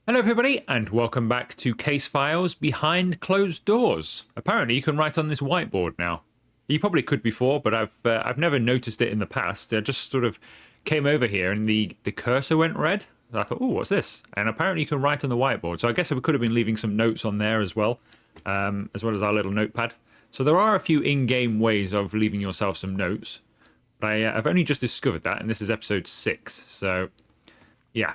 Hello, everybody, and welcome back to Case Files Behind Closed Doors. Apparently, you can write on this whiteboard now. You probably could before, but I've never noticed it in the past. I just sort of came over here, and the cursor went red. I thought, oh, what's this? And apparently, you can write on the whiteboard. So I guess we could have been leaving some notes on there as well as our little notepad. So there are a few in-game ways of leaving yourself some notes. But I've only just discovered that, and this is episode 6. So, yeah.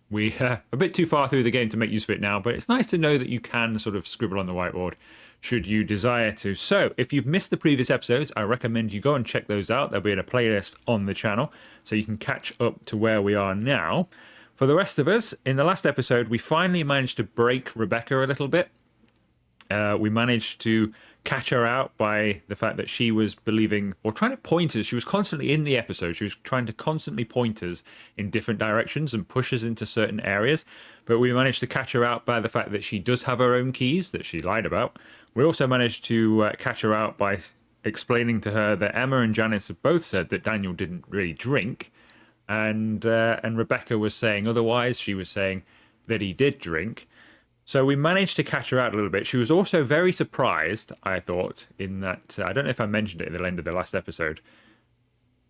We're a bit too far through the game to make use of it now, but it's nice to know that you can sort of scribble on the whiteboard should you desire to. So if you've missed the previous episodes, I recommend you go and check those out. They'll be in a playlist on the channel, so you can catch up to where we are now. For the rest of us, in the last episode, we finally managed to break Rebecca a little bit. We managed to catch her out by the fact that she was believing or trying to point us. She was constantly in the episode. She was trying to constantly point us in different directions and push us into certain areas. But we managed to catch her out by the fact that she does have her own keys that she lied about. We also managed to catch her out by explaining to her that Emma and Janice have both said that Daniel didn't really drink. And Rebecca was saying otherwise. She was saying that he did drink. So we managed to catch her out a little bit. She was also very surprised, I thought, in that, I don't know if I mentioned it at the end of the last episode.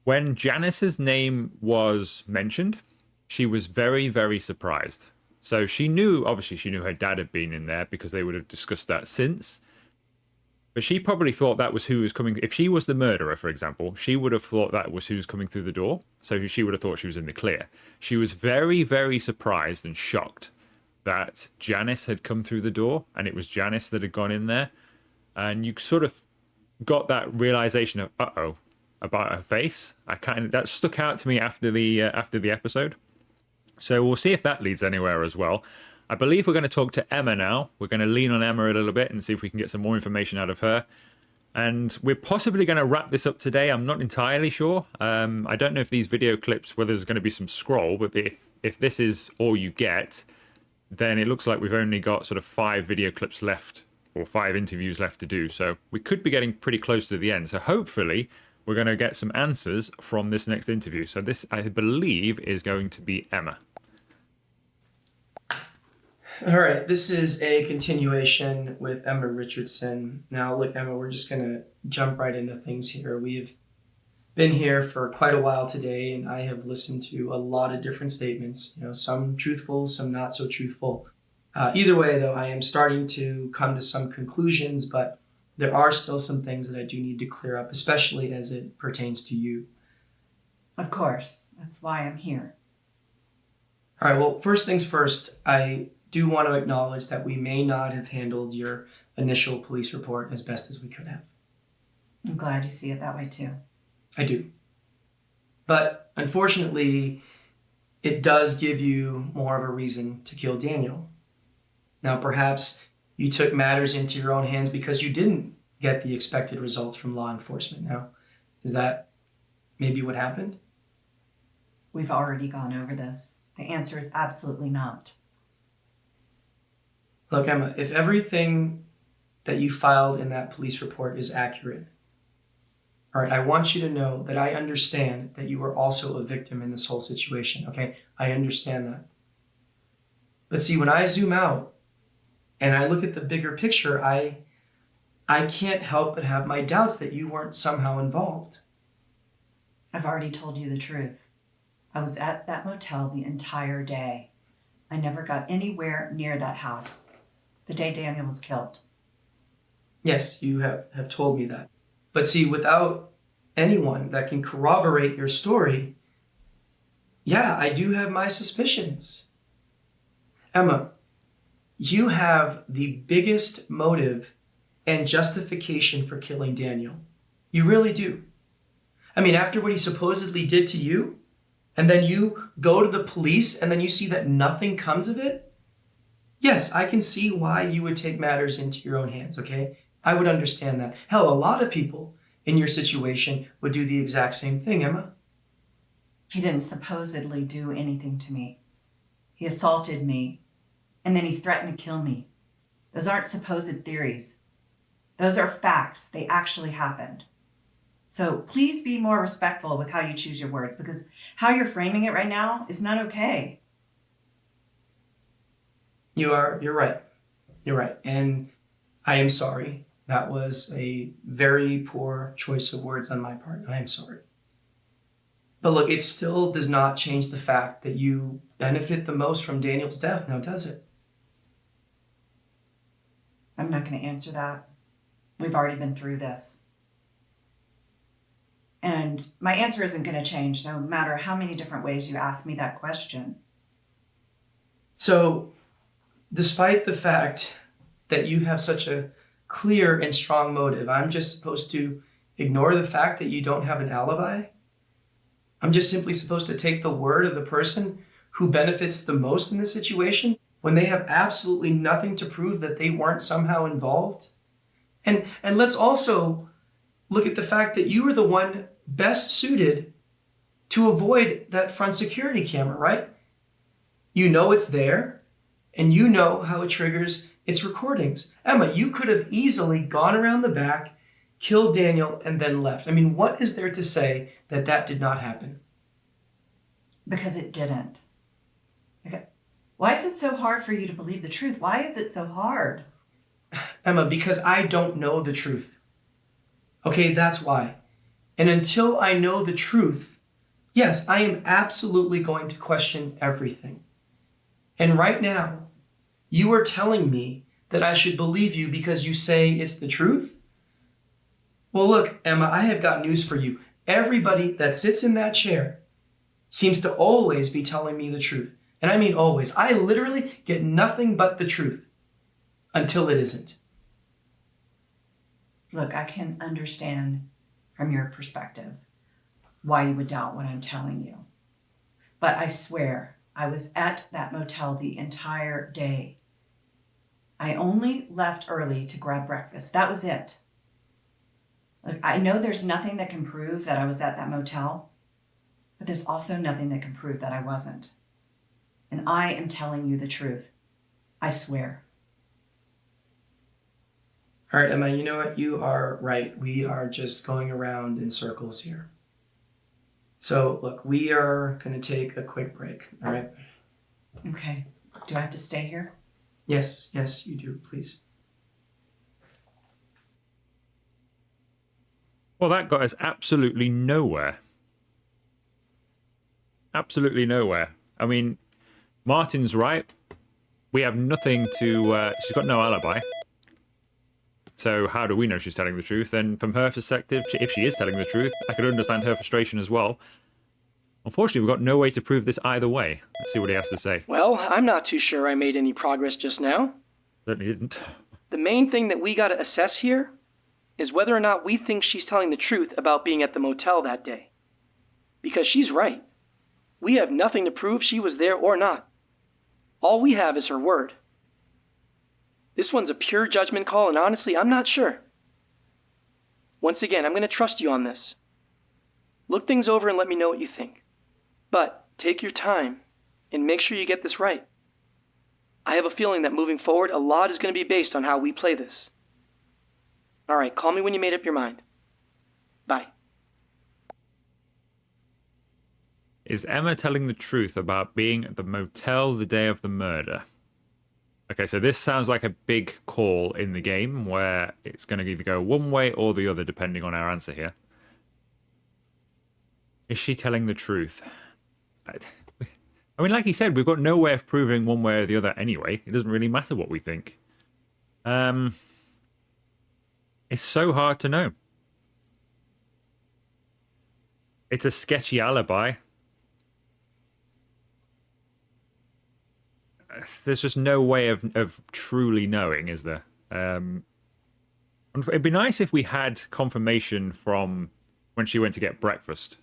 When Janice's name was mentioned, she was very, very surprised. So she knew, obviously she knew her dad had been in there because they would have discussed that since. But she probably thought that was who was coming. If she was the murderer, for example, she would have thought that was who was coming through the door. So she would have thought she was in the clear. She was very, very surprised and shocked that Janice had come through the door and it was Janice that had gone in there. And you sort of got that realization of, uh-oh, about her face. That stuck out to me after the episode. So we'll see if that leads anywhere as well. I believe we're going to talk to Emma now. We're going to lean on Emma a little bit and see if we can get some more information out of her. And we're possibly going to wrap this up today. I'm not entirely sure. I don't know if these video clips, whether there's going to be some scroll, but if this is all you get, then it looks like we've only got sort of 5 video clips left or 5 interviews left to do. So we could be getting pretty close to the end. So hopefully we're going to get some answers from this next interview. So this, I believe, is going to be Emma. All right, this is a continuation with Emma Richardson. Now, look, Emma, we're just going to jump right into things here. We've been here for quite a while today, and I have listened to a lot of different statements, some truthful, some not so truthful. Either way, though, I am starting to come to some conclusions, but there are still some things that I do need to clear up, especially as it pertains to you. Of course, that's why I'm here. All right, well, first things first, I do want to acknowledge that we may not have handled your initial police report as best as we could have. I'm glad you see it that way too. I do. But unfortunately, it does give you more of a reason to kill Daniel. Now, perhaps you took matters into your own hands because you didn't get the expected results from law enforcement. Now, is that maybe what happened? We've already gone over this. The answer is absolutely not. Look, Emma, if everything that you filed in that police report is accurate, all right, I want you to know that I understand that you were also a victim in this whole situation, okay? I understand that. But see, when I zoom out and I look at the bigger picture, I can't help but have my doubts that you weren't somehow involved. I've already told you the truth. I was at that motel the entire day. I never got anywhere near that house the day Daniel was killed. Yes, you have told me that. But see, without anyone that can corroborate your story, yeah, I do have my suspicions. Emma, you have the biggest motive and justification for killing Daniel. You really do. I mean, after what he supposedly did to you, and then you go to the police and then you see that nothing comes of it, yes, I can see why you would take matters into your own hands, okay? I would understand that. Hell, a lot of people in your situation would do the exact same thing, Emma. He didn't supposedly do anything to me. He assaulted me, and then he threatened to kill me. Those aren't supposed theories. Those are facts. They actually happened. So please be more respectful with how you choose your words, because how you're framing it right now is not okay. You're right. You're right. And I am sorry. That was a very poor choice of words on my part. I am sorry. But look, it still does not change the fact that you benefit the most from Daniel's death, now does it? I'm not going to answer that. We've already been through this. And my answer isn't going to change no matter how many different ways you ask me that question. So, despite the fact that you have such a clear and strong motive, I'm just supposed to ignore the fact that you don't have an alibi? I'm just simply supposed to take the word of the person who benefits the most in this situation when they have absolutely nothing to prove that they weren't somehow involved? And let's also look at the fact that you are the one best suited to avoid that front security camera, right? You know it's there, and you know how it triggers its recordings. Emma, you could have easily gone around the back, killed Daniel, and then left. I mean, what is there to say that that did not happen? Because it didn't. Okay. Why is it so hard for you to believe the truth? Why is it so hard? Emma, because I don't know the truth. Okay, that's why. And until I know the truth, yes, I am absolutely going to question everything. And right now, you are telling me that I should believe you because you say it's the truth? Well, look, Emma, I have got news for you. Everybody that sits in that chair seems to always be telling me the truth. And I mean always. I literally get nothing but the truth until it isn't. Look, I can understand from your perspective why you would doubt what I'm telling you. But I swear, I was at that motel the entire day. I only left early to grab breakfast. That was it. Look, I know there's nothing that can prove that I was at that motel, but there's also nothing that can prove that I wasn't. And I am telling you the truth. I swear. All right, Emma, you know what? You are right. We are just going around in circles here. So, look, we are going to take a quick break, all right? Okay. Do I have to stay here? Yes, you do, please. Well, that got us absolutely nowhere. Absolutely nowhere. I mean, Martin's right. We have nothing to... she's got no alibi. So how do we know she's telling the truth? And from her perspective, if she is telling the truth, I could understand her frustration as well. Unfortunately, we've got no way to prove this either way. Let's see what he has to say. Well, I'm not too sure I made any progress just now. Certainly didn't. The main thing that we gotta assess here is whether or not we think she's telling the truth about being at the motel that day. Because she's right. We have nothing to prove she was there or not. All we have is her word. This one's a pure judgment call, and honestly, I'm not sure. Once again, I'm going to trust you on this. Look things over and let me know what you think. But take your time and make sure you get this right. I have a feeling that moving forward, a lot is going to be based on how we play this. All right, call me when you made up your mind. Bye. Is Emma telling the truth about being at the motel the day of the murder? Okay, so this sounds like a big call in the game where it's going to either go one way or the other depending on our answer here. Is she telling the truth? I mean, like he said, we've got no way of proving one way or the other anyway. It doesn't really matter what we think. It's so hard to know. It's a sketchy alibi. There's just no way of truly knowing, is there? It'd be nice if we had confirmation from when she went to get breakfast.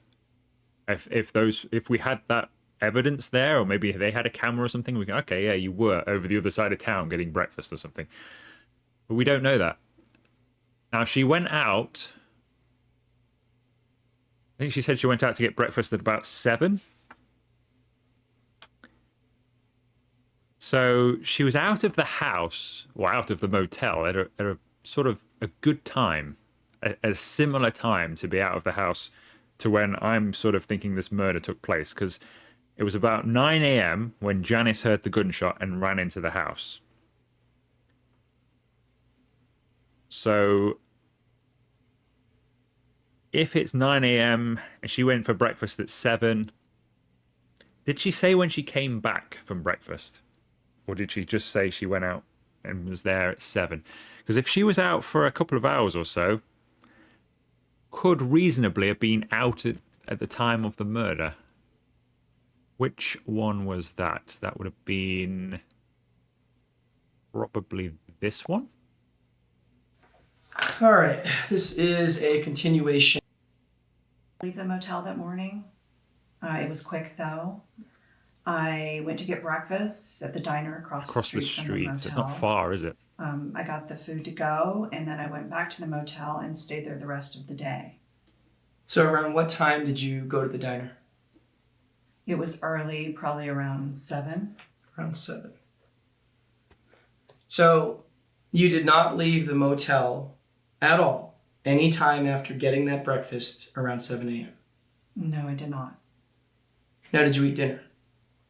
If we had that evidence there, or maybe they had a camera or something, we can, okay, yeah, you were over the other side of town getting breakfast or something. But we don't know that. Now, she went out. I think she said she went out to get breakfast at about 7. So she was out of the house, or out of the motel, at a sort of a good time, at a similar time to be out of the house to when I'm sort of thinking this murder took place. Because It was about 9 a.m. when Janice heard the gunshot and ran into the house. So if it's 9 a.m. and she went for breakfast at 7, did she say when she came back from breakfast? Or did she just say she went out and was there at 7? Because if she was out for a couple of hours or so, could reasonably have been out at the time of the murder. Which one was that? That would have been probably this one. All right, this is a continuation. Leave the motel that morning. It was quick though. I went to get breakfast at the diner across the street from the motel. It's not far, is it? I got the food to go, and then I went back to the motel and stayed there the rest of the day. So around what time did you go to the diner? It was early, probably around 7. Around 7. So you did not leave the motel at all any time after getting that breakfast around 7 a.m.? No, I did not. Now, did you eat dinner?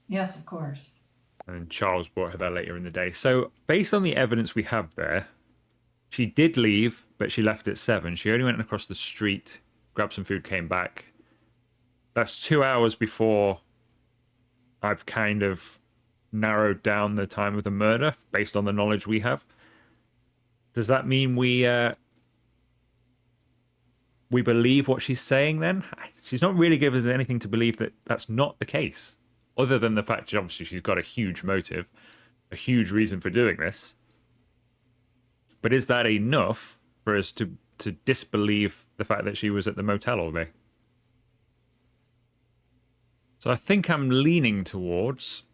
Yes, of course. And Charles brought her there later in the day. So based on the evidence we have there, she did leave, but she left at 7. She only went across the street, grabbed some food, came back. That's 2 hours before I've kind of narrowed down the time of the murder based on the knowledge we have. Does that mean we believe what she's saying then? She's not really giving us anything to believe that that's not the case, other than the fact that obviously she's got a huge motive, a huge reason for doing this. But is that enough for us to disbelieve the fact that she was at the motel all day? So I think I'm leaning towards,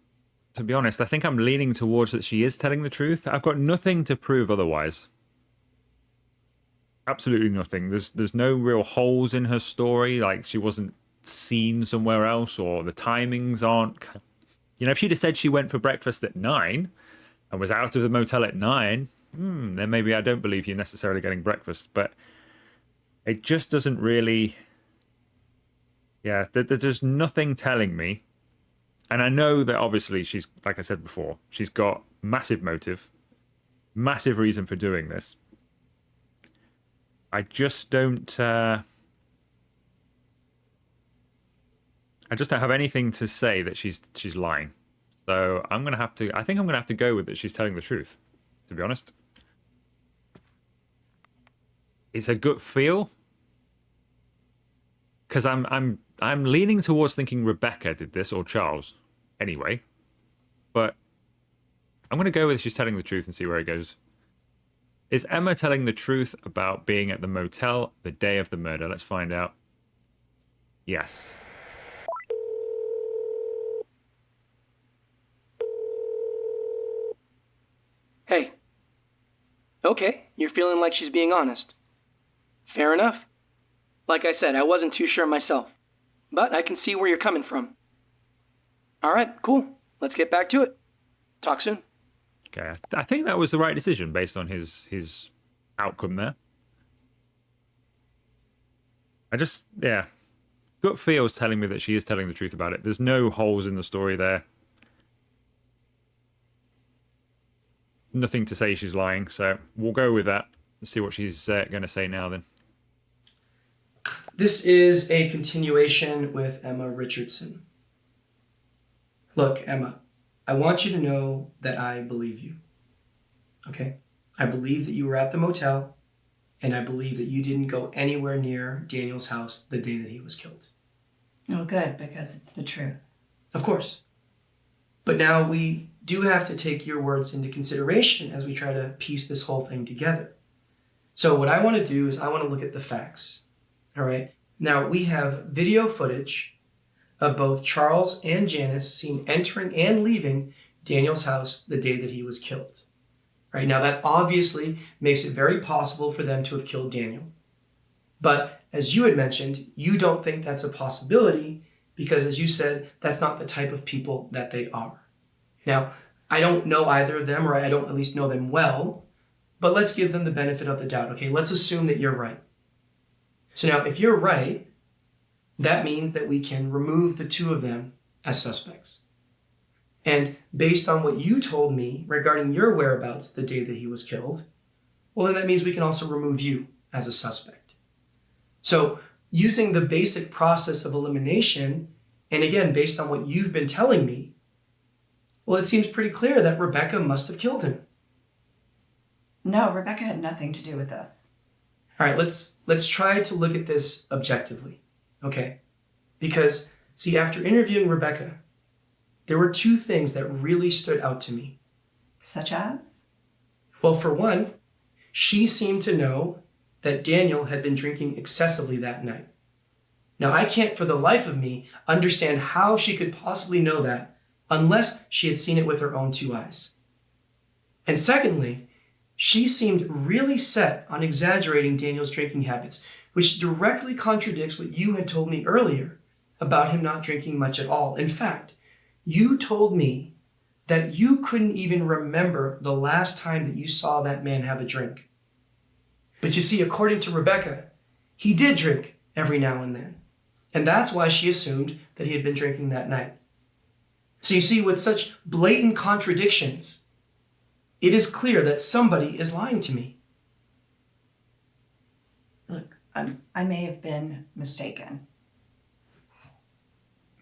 to be honest, I think I'm leaning towards that she is telling the truth. I've got nothing to prove otherwise. Absolutely nothing. There's no real holes in her story, like she wasn't seen somewhere else, or the timings aren't... You know, if she'd have said she went for breakfast at 9 and was out of the motel at 9, then maybe I don't believe you're necessarily getting breakfast. But it just doesn't really... Yeah, there's nothing telling me. And I know that obviously she's, like I said before, she's got massive motive, massive reason for doing this. I just don't... I just don't have anything to say that she's lying. So I'm gonna have to... I think I'm gonna have to go with that she's telling the truth, to be honest. It's a gut feel. Because I'm leaning towards thinking Rebecca did this, or Charles, anyway. But I'm going to go with she's telling the truth and see where it goes. Is Emma telling the truth about being at the motel the day of the murder? Let's find out. Yes. Hey. Okay, you're feeling like she's being honest. Fair enough. Like I said, I wasn't too sure myself, but I can see where you're coming from. All right, cool. Let's get back to it. Talk soon. Okay, I think that was the right decision based on his outcome there. Gut feel's telling me that she is telling the truth about it. There's no holes in the story there. Nothing to say she's lying, so we'll go with that. Let's see what she's going to say now then. This is a continuation with Emma Richardson. Look, Emma, I want you to know that I believe you. Okay? I believe that you were at the motel, and I believe that you didn't go anywhere near Daniel's house the day that he was killed. Oh, good, because it's the truth. Of course. But now we do have to take your words into consideration as we try to piece this whole thing together. So what I want to do is I want to look at the facts. All right. Now, we have video footage of both Charles and Janice seen entering and leaving Daniel's house the day that he was killed. Right. Now, that obviously makes it very possible for them to have killed Daniel. But as you had mentioned, you don't think that's a possibility because, as you said, that's not the type of people that they are. Now, I don't know either of them, or I don't at least know them well, but let's give them the benefit of the doubt. Okay, let's assume that you're right. So now, if you're right, that means that we can remove the two of them as suspects. And based on what you told me regarding your whereabouts the day that he was killed, well, then that means we can also remove you as a suspect. So, using the basic process of elimination, and again, based on what you've been telling me, well, it seems pretty clear that Rebecca must have killed him. No, Rebecca had nothing to do with this. All right, let's try to look at this objectively, okay? Because, see, after interviewing Rebecca, there were two things that really stood out to me. Such as? Well, for one, she seemed to know that Daniel had been drinking excessively that night. Now, I can't for the life of me understand how she could possibly know that unless she had seen it with her own two eyes. And secondly, she seemed really set on exaggerating Daniel's drinking habits, which directly contradicts what you had told me earlier about him not drinking much at all. In fact, you told me that you couldn't even remember the last time that you saw that man have a drink. But you see, according to Rebecca, he did drink every now and then. And that's why she assumed that he had been drinking that night. So you see, with such blatant contradictions, it is clear that somebody is lying to me. Look, I may have been mistaken.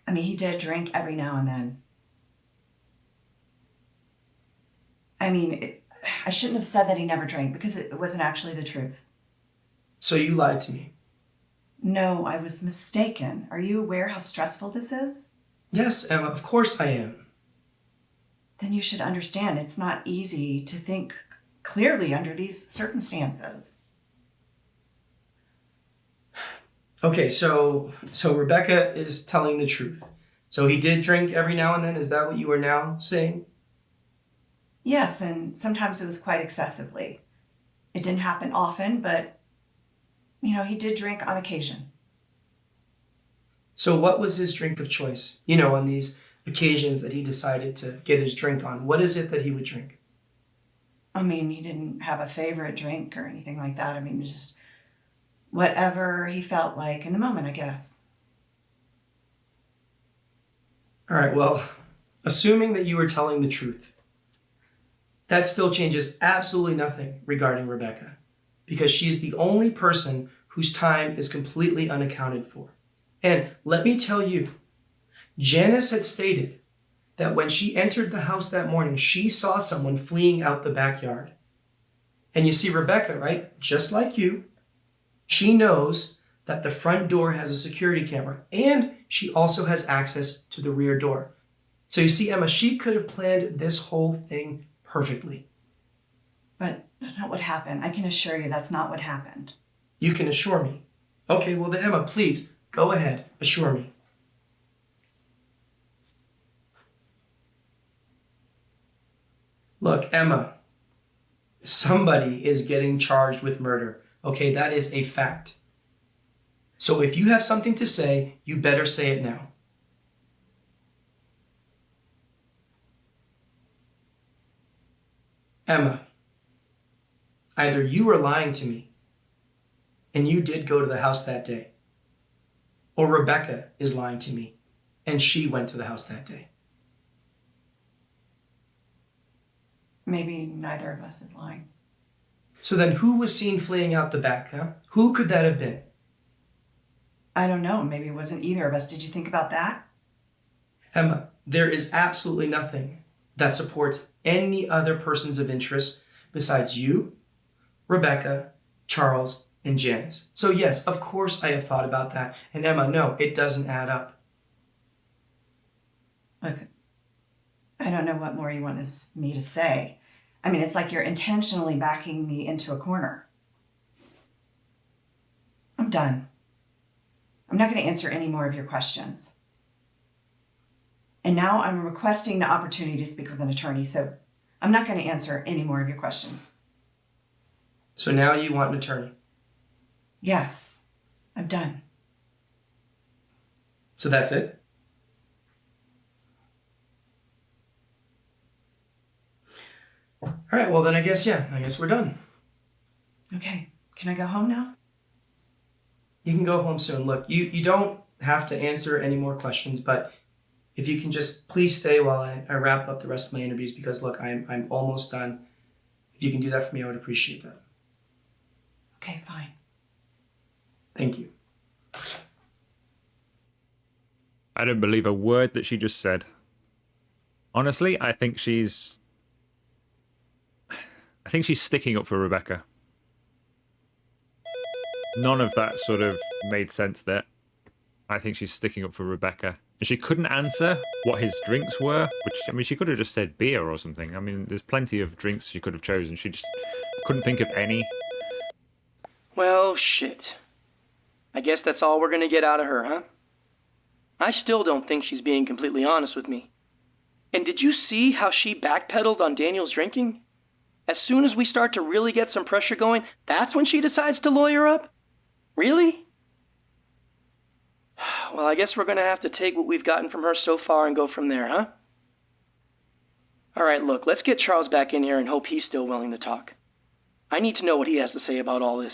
I mean, he did drink every now and then. I mean, I shouldn't have said that he never drank because it wasn't actually the truth. So you lied to me. No, I was mistaken. Are you aware how stressful this is? Yes, Emma, of course I am. Then you should understand it's not easy to think clearly under these circumstances. Okay, so Rebecca is telling the truth. So he did drink every now and then? Is that what you are now saying? Yes, and sometimes it was quite excessively. It didn't happen often, but, he did drink on occasion. So what was his drink of choice? On these occasions that he decided to get his drink on. What is it that he would drink? I mean, he didn't have a favorite drink or anything like that. I mean, it was just whatever he felt like in the moment, I guess. All right, well, assuming that you were telling the truth, that still changes absolutely nothing regarding Rebecca, because she is the only person whose time is completely unaccounted for. And let me tell you, Janice had stated that when she entered the house that morning, she saw someone fleeing out the backyard. And you see, Rebecca, right, just like you, she knows that the front door has a security camera, and she also has access to the rear door. So you see, Emma, she could have planned this whole thing perfectly. But that's not what happened. I can assure you that's not what happened. You can assure me. Okay, well then, Emma, please, go ahead, assure me. Look, Emma, somebody is getting charged with murder. Okay, that is a fact. So if you have something to say, you better say it now. Emma, either you are lying to me, and you did go to the house that day, or Rebecca is lying to me, and she went to the house that day. Maybe neither of us is lying. So then who was seen fleeing out the back, huh? Who could that have been? I don't know. Maybe it wasn't either of us. Did you think about that? Emma, there is absolutely nothing that supports any other persons of interest besides you, Rebecca, Charles, and Janice. So yes, of course I have thought about that. And Emma, no, it doesn't add up. Look, I don't know what more you want me to say. I mean, it's like you're intentionally backing me into a corner. I'm done. I'm not going to answer any more of your questions. And now I'm requesting the opportunity to speak with an attorney, so I'm not going to answer any more of your questions. So now you want an attorney? Yes, I'm done. So that's it? All right, well then I guess we're done. Okay, can I go home now? You can go home soon. Look, you don't have to answer any more questions, but If you can just please stay while I wrap up the rest of my interviews, because look, I'm almost done. If you can do that for me, I would appreciate that. Okay, fine. Thank you. I don't believe a word that she just said. Honestly, I think she's sticking up for Rebecca. None of that sort of made sense there. I think she's sticking up for Rebecca. And she couldn't answer what his drinks were, which, I mean, she could have just said beer or something. I mean, there's plenty of drinks she could have chosen. She just couldn't think of any. Well, shit. I guess that's all we're gonna get out of her, huh? I still don't think she's being completely honest with me. And did you see how she backpedaled on Daniel's drinking? As soon as we start to really get some pressure going, that's when she decides to lawyer up? Really? Well, I guess we're going to have to take what we've gotten from her so far and go from there, huh? All right, look, let's get Charles back in here and hope he's still willing to talk. I need to know what he has to say about all this.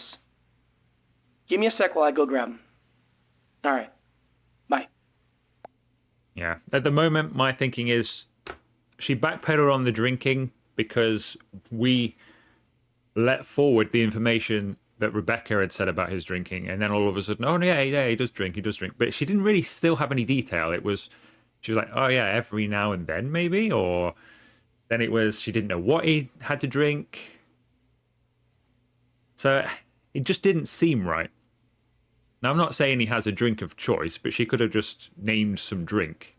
Give me a sec while I go grab him. All right. Bye. Yeah. At the moment, my thinking is she backpedaled on the drinking because we let forward the information that Rebecca had said about his drinking, and then all of a sudden, oh yeah, he does drink. But she didn't really still have any detail. She was like, oh yeah, every now and then maybe, or then it was she didn't know what he had to drink. So it just didn't seem right. Now I'm not saying he has a drink of choice, but she could have just named some drink.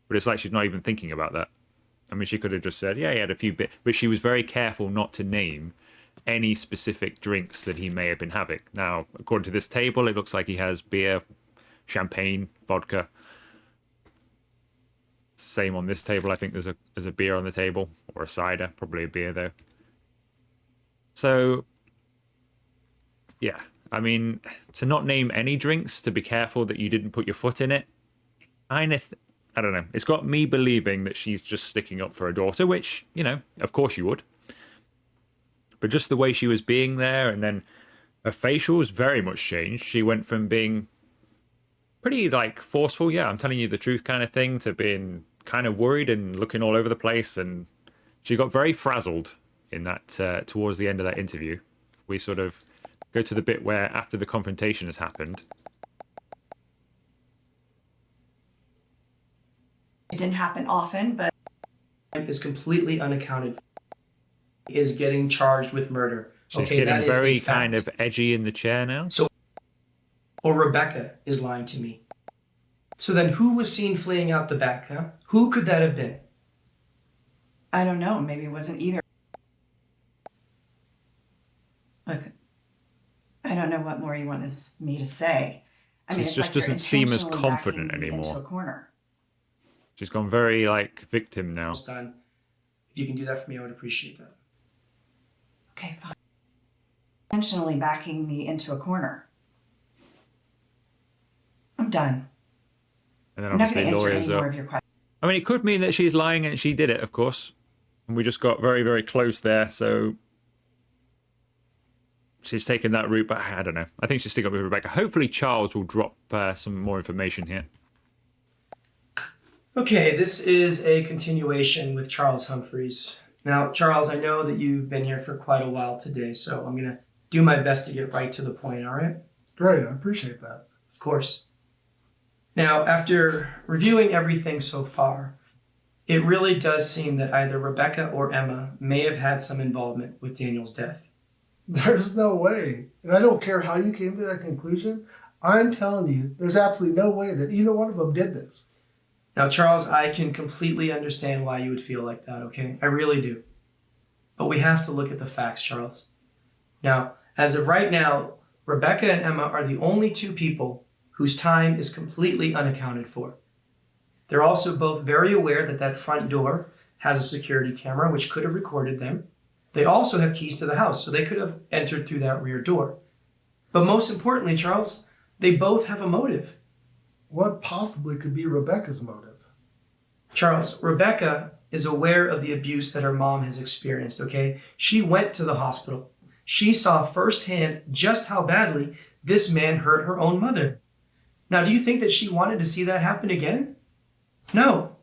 But it's like she's not even thinking about that. I mean, she could have just said, yeah, he had a few bits, but she was very careful not to name any specific drinks that he may have been having. Now, according to this table, it looks like he has beer, champagne, vodka. Same on this table. I think there's a beer on the table, or a cider, probably a beer though. So, yeah, I mean, to not name any drinks, to be careful that you didn't put your foot in it, I don't know. It's got me believing that she's just sticking up for her daughter, which, you know, of course you would. But just the way she was being there, and then her facials very much changed. She went from being pretty, like, forceful, yeah, I'm telling you the truth kind of thing, to being kind of worried and looking all over the place. And she got very frazzled in that, towards the end of that interview. We sort of go to the bit where after the confrontation has happened. It didn't happen often, but Is completely unaccounted for. Is getting charged with murder. She's Okay, that getting is a very fact. kind of edgy in the chair now. So, or Rebecca is lying to me. So then who was seen fleeing out the back, huh? Who could that have been? I don't know. Maybe it wasn't either. Look, I don't know what more you want me to say. I mean, She it's just like you're doesn't seem as intentionally confident backing me anymore. into a corner. She's gone very, like, victim now. Almost done. If you can do that for me, I would appreciate that. Okay, fine. Intentionally backing me into a corner. I'm done. And then I'm not going obviously to answer any lawyers more up. of your questions. I mean, it could mean that she's lying and she did it, of course. And we just got very, very close there, so she's taken that route, but I don't know. I think she's sticking up with Rebecca. Hopefully Charles will drop some more information here. Okay, this is a continuation with Charles Humphreys. Now, Charles, I know that you've been here for quite a while today, so I'm going to do my best to get right to the point, all right? Great, I appreciate that. Of course. Now, after reviewing everything so far, it really does seem that either Rebecca or Emma may have had some involvement with Daniel's death. There's no way. And I don't care how you came to that conclusion. I'm telling you, there's absolutely no way that either one of them did this. Now, Charles, I can completely understand why you would feel like that, okay? I really do. But we have to look at the facts, Charles. Now, as of right now, Rebecca and Emma are the only two people whose time is completely unaccounted for. They're also both very aware that that front door has a security camera, which could have recorded them. They also have keys to the house, so they could have entered through that rear door. But most importantly, Charles, they both have a motive. What possibly could be Rebecca's motive? Charles, Rebecca is aware of the abuse that her mom has experienced, okay? She went to the hospital. She saw firsthand just how badly this man hurt her own mother. Now, do you think that she wanted to see that happen again? No.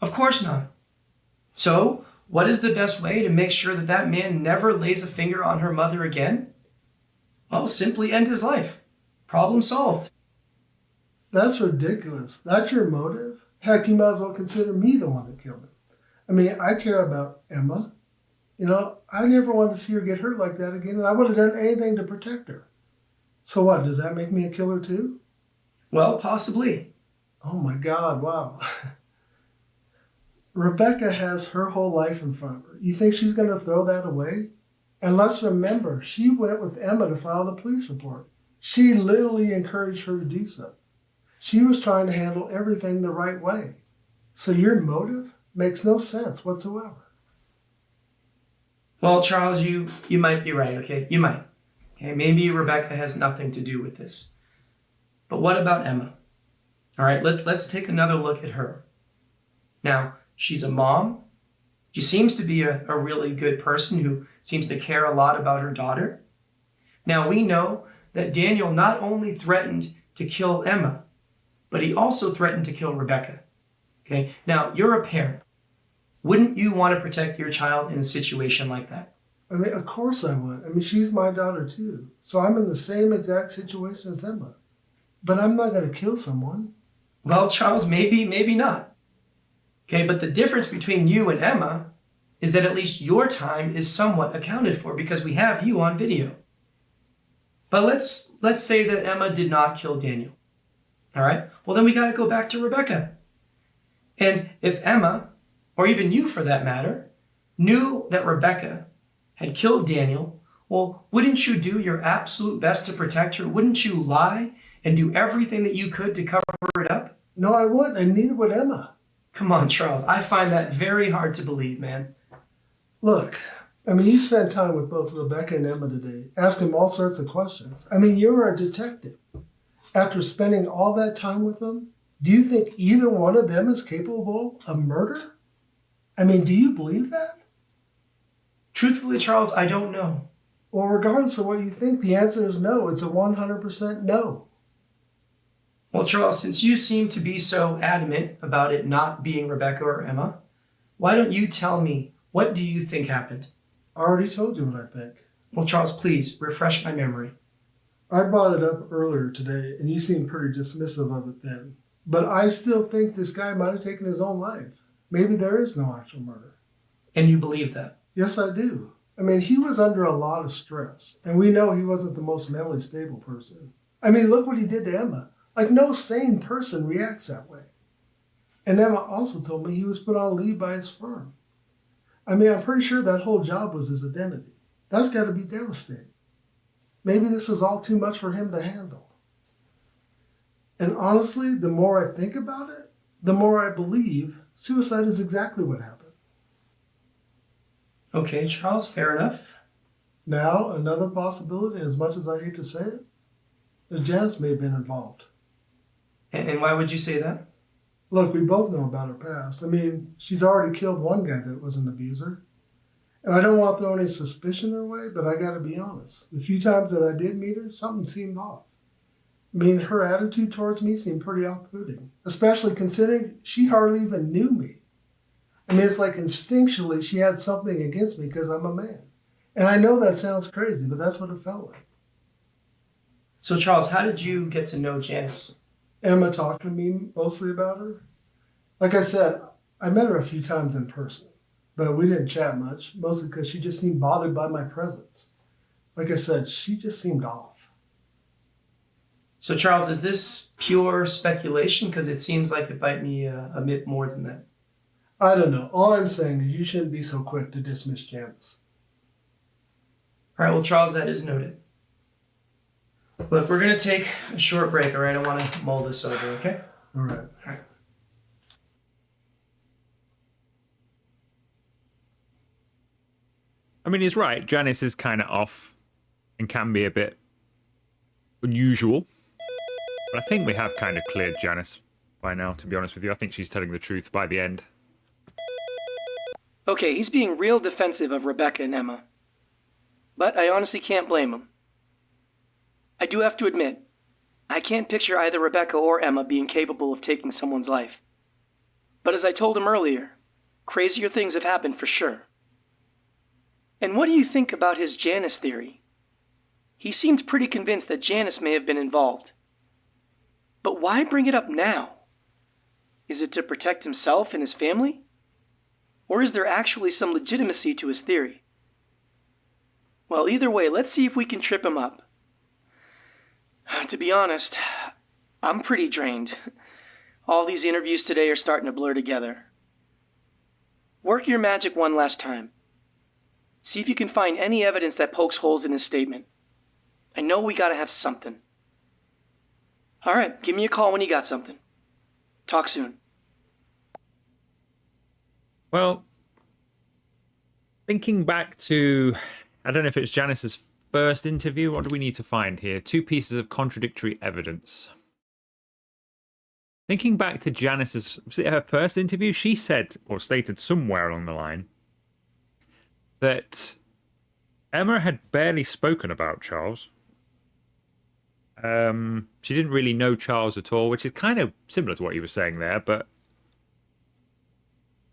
Of course not. So, what is the best way to make sure that that man never lays a finger on her mother again? Well, simply end his life. Problem solved. That's ridiculous. That's your motive? Heck, you might as well consider me the one that killed him. I mean, I care about Emma. You know, I never wanted to see her get hurt like that again, and I would have done anything to protect her. So what, does that make me a killer too? Well, possibly. Oh my God, wow. Rebecca has her whole life in front of her. You think she's going to throw that away? And let's remember, she went with Emma to file the police report. She literally encouraged her to do so. She was trying to handle everything the right way. So your motive makes no sense whatsoever. Well, Charles, you might be right, okay? You might. Okay, maybe Rebecca has nothing to do with this. But what about Emma? All right, let's take another look at her. Now, she's a mom. She seems to be a really good person who seems to care a lot about her daughter. Now, we know that Daniel not only threatened to kill Emma, but he also threatened to kill Rebecca. Okay, now you're a parent. Wouldn't you want to protect your child in a situation like that? I mean, of course I would. I mean, she's my daughter too. So I'm in the same exact situation as Emma. But I'm not going to kill someone. Well, Charles, maybe not. Okay, but the difference between you and Emma is that at least your time is somewhat accounted for because we have you on video. But let's say that Emma did not kill Daniel. All right? Well, then we got to go back to Rebecca. And if Emma, or even you for that matter, knew that Rebecca had killed Daniel, well, wouldn't you do your absolute best to protect her? Wouldn't you lie and do everything that you could to cover it up? No, I wouldn't, and neither would Emma. Come on, Charles. I find that very hard to believe, man. Look, I mean, you spent time with both Rebecca and Emma today, asking all sorts of questions. I mean, you're a detective. After spending all that time with them, do you think either one of them is capable of murder? I mean, do you believe that? Truthfully, Charles, I don't know. Well, regardless of what you think, the answer is no. It's a 100% no. Well, Charles, since you seem to be so adamant about it not being Rebecca or Emma, why don't you tell me, what do you think happened? I already told you what I think. Well, Charles, please, refresh my memory. I brought it up earlier today, and you seemed pretty dismissive of it then. But I still think this guy might have taken his own life. Maybe there is no actual murder. And you believe that? Yes, I do. I mean, he was under a lot of stress, and we know he wasn't the most mentally stable person. I mean, look what he did to Emma. Like, no sane person reacts that way. And Emma also told me he was put on leave by his firm. I mean, I'm pretty sure that whole job was his identity. That's got to be devastating. Maybe this was all too much for him to handle. And honestly, the more I think about it, the more I believe suicide is exactly what happened. Okay, Charles, fair enough. Now, another possibility, as much as I hate to say it, is Janice may have been involved. And why would you say that? Look, we both know about her past. I mean, she's already killed one guy that was an abuser. And I don't want to throw any suspicion her way, but I got to be honest. The few times that I did meet her, something seemed off. I mean, her attitude towards me seemed pretty off-putting, especially considering she hardly even knew me. I mean, it's like instinctually she had something against me because I'm a man. And I know that sounds crazy, but that's what it felt like. So, Charles, how did you get to know Janice? Emma talked to me mostly about her. Like I said, I met her a few times in person, but we didn't chat much, mostly because she just seemed bothered by my presence. Like I said, she just seemed off. So, Charles, is this pure speculation? Because it seems like it might be a bit more than that. I don't know. All I'm saying is you shouldn't be so quick to dismiss Janice. All right, well, Charles, that is noted. Look, we're going to take a short break, all right? I want to mull this over, okay? All right. All right. I mean, he's right. Janice is kind of off and can be a bit unusual. But I think we have kind of cleared Janice by now, to be honest with you. I think she's telling the truth by the end. Okay, he's being real defensive of Rebecca and Emma. But I honestly can't blame him. I do have to admit, I can't picture either Rebecca or Emma being capable of taking someone's life. But as I told him earlier, crazier things have happened for sure. And what do you think about his Janice theory? He seemed pretty convinced that Janice may have been involved. But why bring it up now? Is it to protect himself and his family? Or is there actually some legitimacy to his theory? Well, either way, let's see if we can trip him up. To be honest, I'm pretty drained. All these interviews today are starting to blur together. Work your magic one last time. See if you can find any evidence that pokes holes in his statement. I know we gotta have something. All right, give me a call when you got something. Talk soon. Well, thinking back to, I don't know if it's Janice's first interview. What do we need to find here? 2 pieces of contradictory evidence. Thinking back to Janice's, was it her first interview? She said, or stated somewhere along the line, that Emma had barely spoken about Charles. She didn't really know Charles at all, which is kind of similar to what you were saying there, but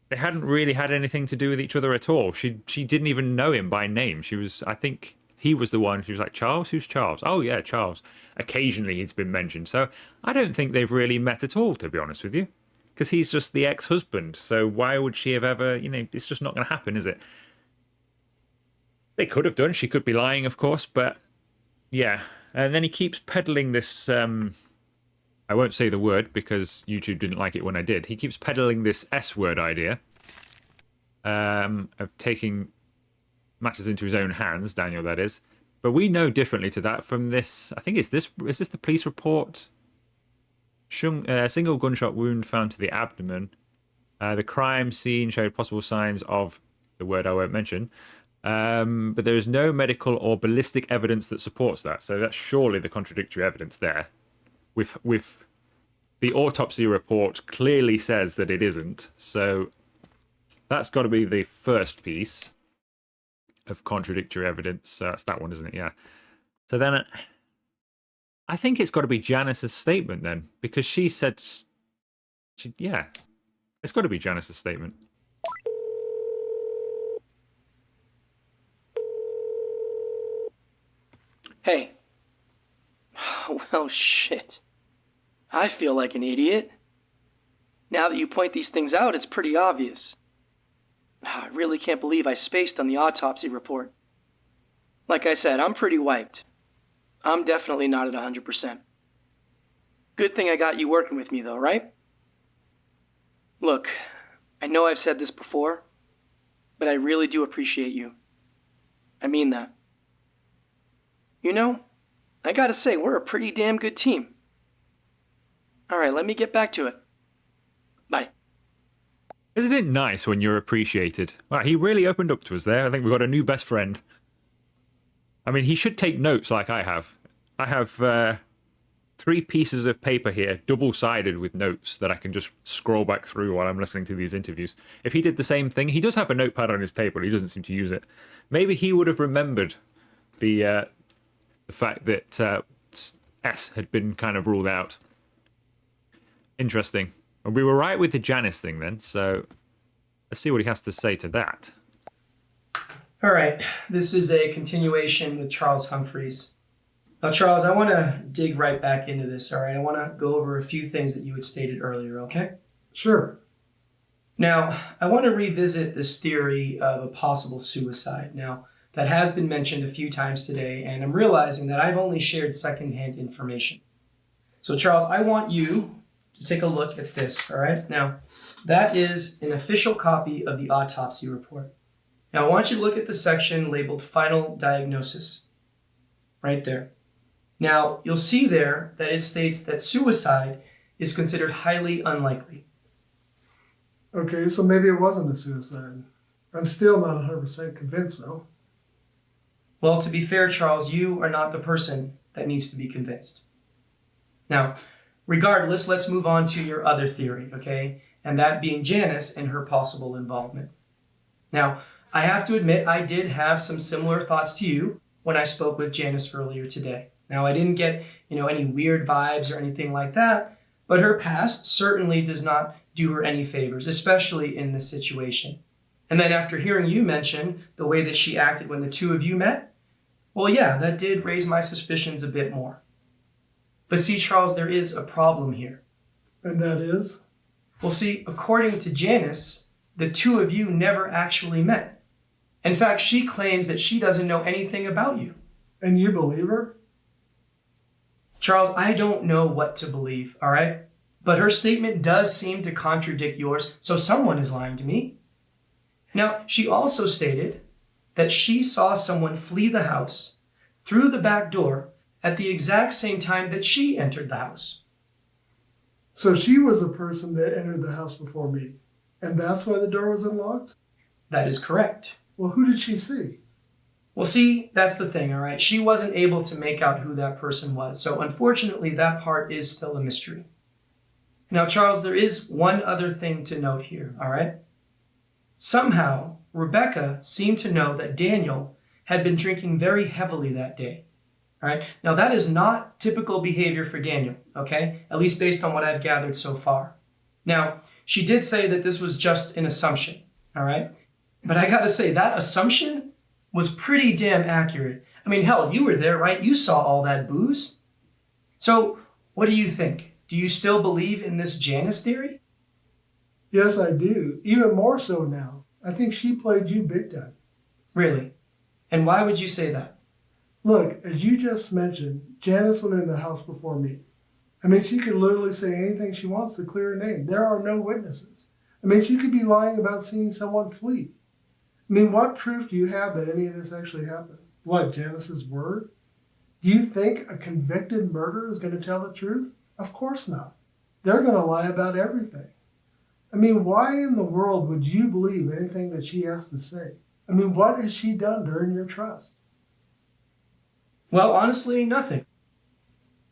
they hadn't really had anything to do with each other at all. She didn't even know him by name. I think he was the one. She was like, Charles? Who's Charles? Oh, yeah, Charles. Occasionally he's been mentioned. So I don't think they've really met at all, to be honest with you. Because he's just the ex-husband. So why would she have ever, it's just not going to happen, is it? They could have done. She could be lying, of course, but yeah. And then he keeps peddling this, I won't say the word because YouTube didn't like it when I did. He keeps peddling this S-word idea of taking matters into his own hands, Daniel, that is. But we know differently to that from this. I think is this the police report? Single gunshot wound found to the abdomen. The crime scene showed possible signs of the word I won't mention. But there is no medical or ballistic evidence that supports that. So that's surely the contradictory evidence there. With the autopsy report clearly says that it isn't. So that's got to be the first piece of contradictory evidence. That's that one, isn't it? Yeah. So then I think it's got to be Janice's statement then, because she said, yeah, it's got to be Janice's statement. Hey. Well, shit. I feel like an idiot. Now that you point these things out, it's pretty obvious. I really can't believe I spaced on the autopsy report. Like I said, I'm pretty wiped. I'm definitely not at 100%. Good thing I got you working with me, though, right? Look, I know I've said this before, but I really do appreciate you. I mean that. You know, I gotta say, we're a pretty damn good team. Alright, let me get back to it. Bye. Isn't it nice when you're appreciated? Wow, he really opened up to us there. I think we've got a new best friend. I mean, he should take notes like I have. I have 3 pieces of paper here, double-sided with notes that I can just scroll back through while I'm listening to these interviews. If he did the same thing, he does have a notepad on his table. He doesn't seem to use it. Maybe he would have remembered the fact that S had been kind of ruled out. Interesting. And we were right with the Janice thing then, so let's see what he has to say to that. All right, this is a continuation with Charles Humphreys. Now, Charles, I want to dig right back into this, all right? I want to go over a few things that you had stated earlier, okay? Sure. Now, I want to revisit this theory of a possible suicide. Now, that has been mentioned a few times today, and I'm realizing that I've only shared secondhand information. So, Charles, I want you to take a look at this, all right? Now, that is an official copy of the autopsy report. Now, I want you to look at the section labeled Final Diagnosis, right there. Now, you'll see there that it states that suicide is considered highly unlikely. Okay, so maybe it wasn't a suicide. I'm still not 100% convinced, though. Well, to be fair, Charles, you are not the person that needs to be convinced. Now, regardless, let's move on to your other theory, okay? And that being Janice and her possible involvement. Now, I have to admit, I did have some similar thoughts to you when I spoke with Janice earlier today. Now, I didn't get, any weird vibes or anything like that, but her past certainly does not do her any favors, especially in this situation. And then after hearing you mention the way that she acted when the two of you met, well, yeah, that did raise my suspicions a bit more. But see, Charles, there is a problem here. And that is? Well, see, according to Janice, the two of you never actually met. In fact, she claims that she doesn't know anything about you. And you believe her? Charles, I don't know what to believe, all right? But her statement does seem to contradict yours, so someone is lying to me. Now, she also stated that she saw someone flee the house through the back door at the exact same time that she entered the house. So she was the person that entered the house before me. And that's why the door was unlocked? That is correct. Well, who did she see? Well, see, that's the thing, all right? She wasn't able to make out who that person was. So unfortunately, that part is still a mystery. Now, Charles, there is one other thing to note here, all right? Somehow, Rebecca seemed to know that Daniel had been drinking very heavily that day. All right. Now, that is not typical behavior for Daniel, okay? At least based on what I've gathered so far. Now, she did say that this was just an assumption, all right? But I got to say, that assumption was pretty damn accurate. I mean, hell, you were there, right? You saw all that booze. So, what do you think? Do you still believe in this Janice theory? Yes, I do. Even more so now. I think she played you big time. Really? And why would you say that? Look, as you just mentioned, Janice went in the house before me. I mean, she could literally say anything she wants to clear her name. There are no witnesses. I mean, she could be lying about seeing someone flee. I mean, what proof do you have that any of this actually happened? What, Janice's word? Do you think a convicted murderer is going to tell the truth? Of course not. They're going to lie about everything. I mean, why in the world would you believe anything that she has to say? I mean, what has she done to earn your trust? Well, honestly, nothing.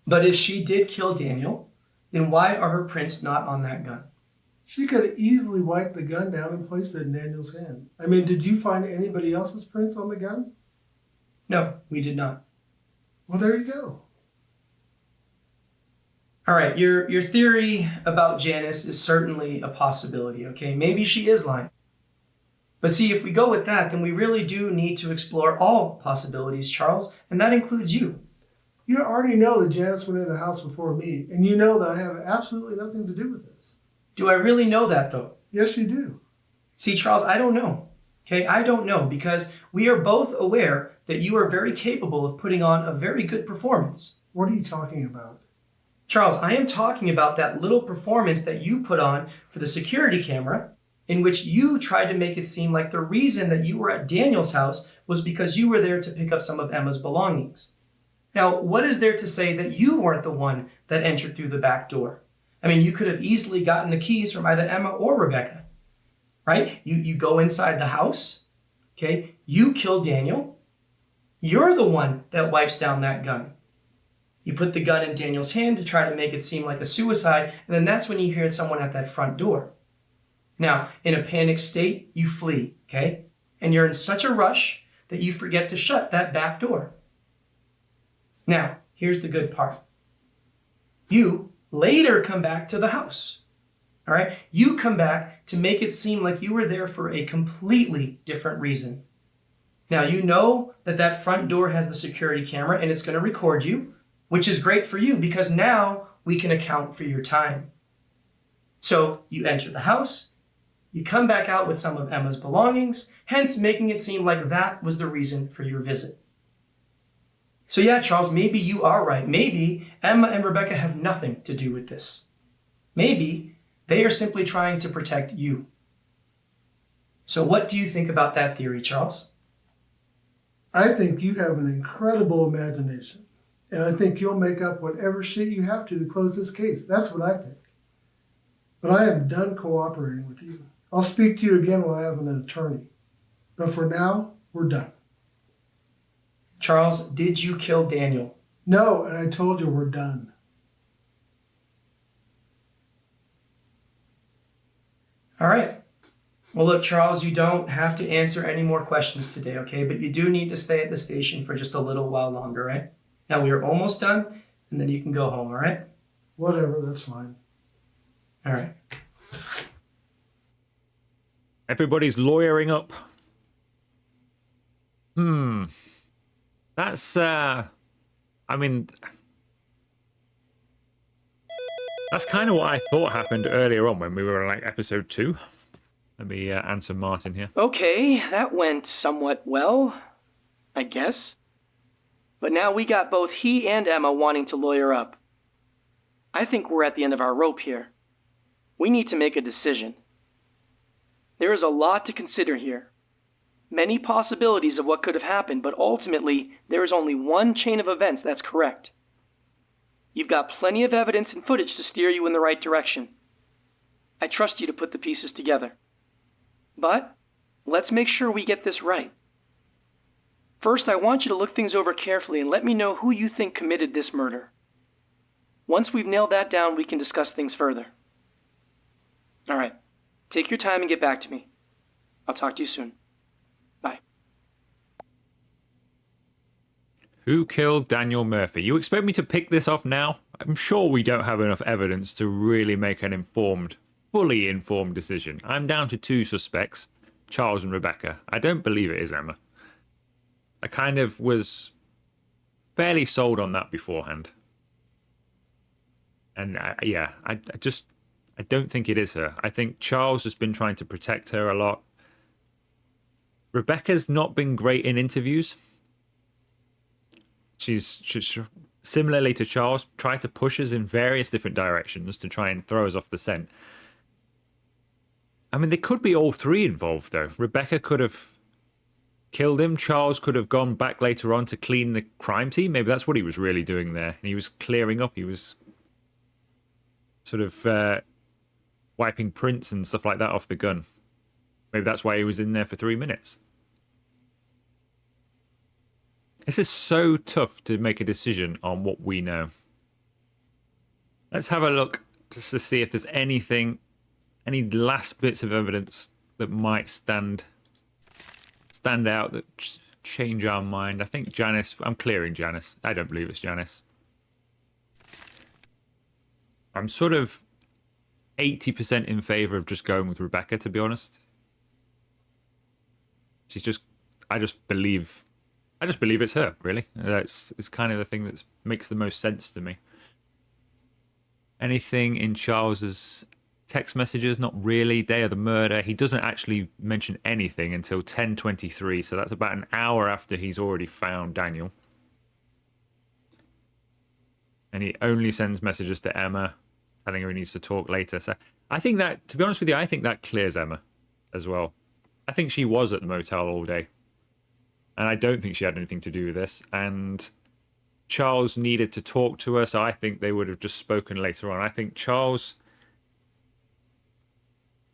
But if she did kill Daniel, then why are her prints not on that gun? She could have easily wiped the gun down and placed it in Daniel's hand. I mean, did you find anybody else's prints on the gun? No, we did not. Well, there you go. All right, your theory about Janice is certainly a possibility, okay? Maybe she is lying. But see, if we go with that, then we really do need to explore all possibilities, Charles, and that includes you. You already know that Janice went in the house before me, and you know that I have absolutely nothing to do with this. Do I really know that, though? Yes, you do. See, Charles, I don't know. Okay, I don't know, because we are both aware that you are very capable of putting on a very good performance. What are you talking about? Charles, I am talking about that little performance that you put on for the security camera, in which you tried to make it seem like the reason that you were at Daniel's house was because you were there to pick up some of Emma's belongings. Now, what is there to say that you weren't the one that entered through the back door? I mean, you could have easily gotten the keys from either Emma or Rebecca, right? You go inside the house, okay? You kill Daniel. You're the one that wipes down that gun. You put the gun in Daniel's hand to try to make it seem like a suicide, and then that's when you hear someone at that front door. Now, in a panicked state, you flee, okay? And you're in such a rush that you forget to shut that back door. Now, here's the good part. You later come back to the house, all right? You come back to make it seem like you were there for a completely different reason. Now, you know that that front door has the security camera and it's going to record you, which is great for you because now we can account for your time. So you enter the house, you come back out with some of Emma's belongings, hence making it seem like that was the reason for your visit. So yeah, Charles, maybe you are right. Maybe Emma and Rebecca have nothing to do with this. Maybe they are simply trying to protect you. So what do you think about that theory, Charles? I think you have an incredible imagination. And I think you'll make up whatever shit you have to close this case. That's what I think. But I am done cooperating with you. I'll speak to you again when I have an attorney. But for now, we're done. Charles, did you kill Daniel? No, and I told you we're done. All right. Well, look, Charles, you don't have to answer any more questions today, okay? But you do need to stay at the station for just a little while longer, right? Now, we are almost done, and then you can go home, all right? Whatever, that's fine. All right. Everybody's lawyering up. That's I mean, that's kind of what I thought happened earlier on when we were on like episode 2. Let me answer Martin here. Okay, that went somewhat well, I guess. But now we got both he and Emma wanting to lawyer up. I think we're at the end of our rope here. We need to make a decision. There is a lot to consider here. Many possibilities of what could have happened, but ultimately, there is only one chain of events that's correct. You've got plenty of evidence and footage to steer you in the right direction. I trust you to put the pieces together. But let's make sure we get this right. First, I want you to look things over carefully and let me know who you think committed this murder. Once we've nailed that down, we can discuss things further. All right. Take your time and get back to me. I'll talk to you soon. Bye. Who killed Daniel Murphy? You expect me to pick this off now? I'm sure we don't have enough evidence to really make an fully informed decision. I'm down to 2 suspects, Charles and Rebecca. I don't believe it is Emma. I kind of was fairly sold on that beforehand. And I don't think it is her. I think Charles has been trying to protect her a lot. Rebecca's not been great in interviews. She's similarly to Charles, tried to push us in various different directions to try and throw us off the scent. I mean, they could be all 3 involved, though. Rebecca could have killed him. Charles could have gone back later on to clean the crime team. Maybe that's what he was really doing there. And he was clearing up. He was sort of wiping prints and stuff like that off the gun. Maybe that's why he was in there for 3 minutes. This is so tough to make a decision on what we know. Let's have a look just to see if there's any last bits of evidence that might stand out that change our mind. I think Janice, I'm clearing Janice. I don't believe it's Janice. I'm sort of 80% in favor of just going with Rebecca, to be honest. I just believe it's her, really. It's kind of the thing that makes the most sense to me. Anything in Charles's text messages? Not really. Day of the murder. He doesn't actually mention anything until 10:23, so that's about an hour after he's already found Daniel. And he only sends messages to Emma, telling her he needs to talk later. So I think that, to be honest with you, I think that clears Emma as well. I think she was at the motel all day. And I don't think she had anything to do with this. And Charles needed to talk to her, so I think they would have just spoken later on. I think Charles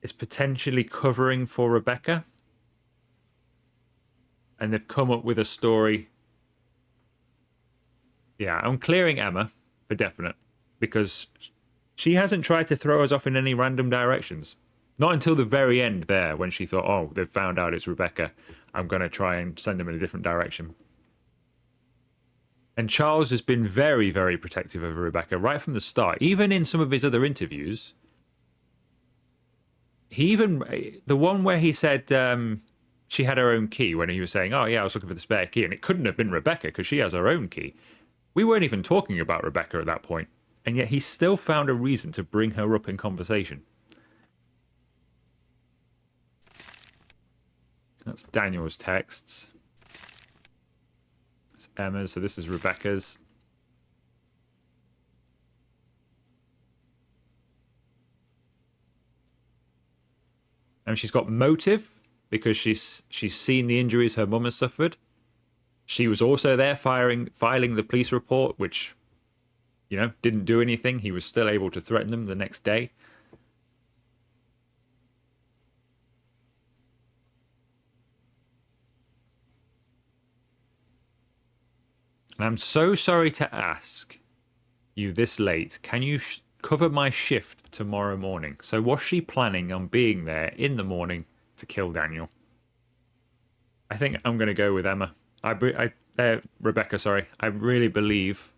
is potentially covering for Rebecca. And they've come up with a story. Yeah, I'm clearing Emma for definite. Because she hasn't tried to throw us off in any random directions. Not until the very end there, when she thought, oh, they've found out it's Rebecca. I'm going to try and send them in a different direction. And Charles has been very, very protective of Rebecca right from the start. Even in some of his other interviews. The one where he said she had her own key, when he was saying, oh yeah, I was looking for the spare key. And it couldn't have been Rebecca because she has her own key. We weren't even talking about Rebecca at that point. And yet he still found a reason to bring her up in conversation. That's Daniel's texts. That's Emma's, so this is Rebecca's. And she's got motive because she's seen the injuries her mum has suffered. She was also there filing the police report, which, didn't do anything. He was still able to threaten them the next day. And I'm so sorry to ask you this late. Can you cover my shift tomorrow morning? So was she planning on being there in the morning to kill Daniel? I think I'm going to go with Emma. Rebecca, sorry. I really believe...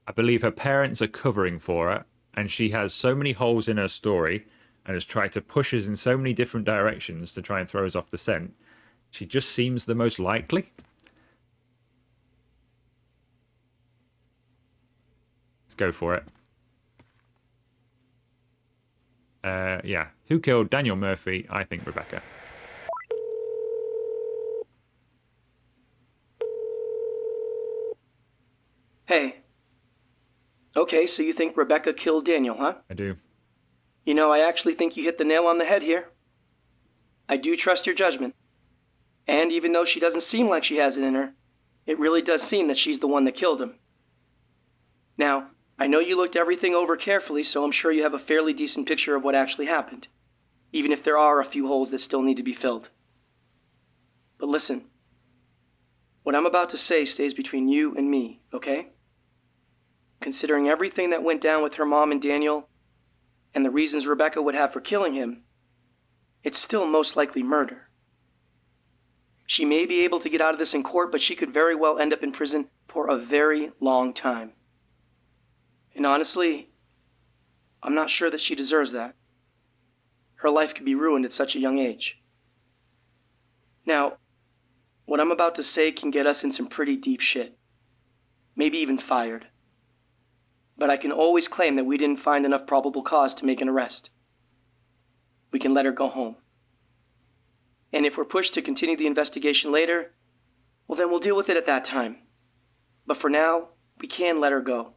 I believe her parents are covering for her, and she has so many holes in her story and has tried to push us in so many different directions to try and throw us off the scent, she just seems the most likely. Let's go for it. Yeah. Who killed Daniel Murphy? I think Rebecca. Hey. Okay, so you think Rebecca killed Daniel, huh? I do. You know, I actually think you hit the nail on the head here. I do trust your judgment. And even though she doesn't seem like she has it in her, it really does seem that she's the one that killed him. Now, I know you looked everything over carefully, so I'm sure you have a fairly decent picture of what actually happened, even if there are a few holes that still need to be filled. But listen, what I'm about to say stays between you and me, okay? Considering everything that went down with her mom and Daniel, and the reasons Rebecca would have for killing him, it's still most likely murder. She may be able to get out of this in court, but she could very well end up in prison for a very long time. And honestly, I'm not sure that she deserves that. Her life could be ruined at such a young age. Now, what I'm about to say can get us in some pretty deep shit. Maybe even fired. But I can always claim that we didn't find enough probable cause to make an arrest. We can let her go home. And if we're pushed to continue the investigation later, well, then we'll deal with it at that time. But for now, we can let her go.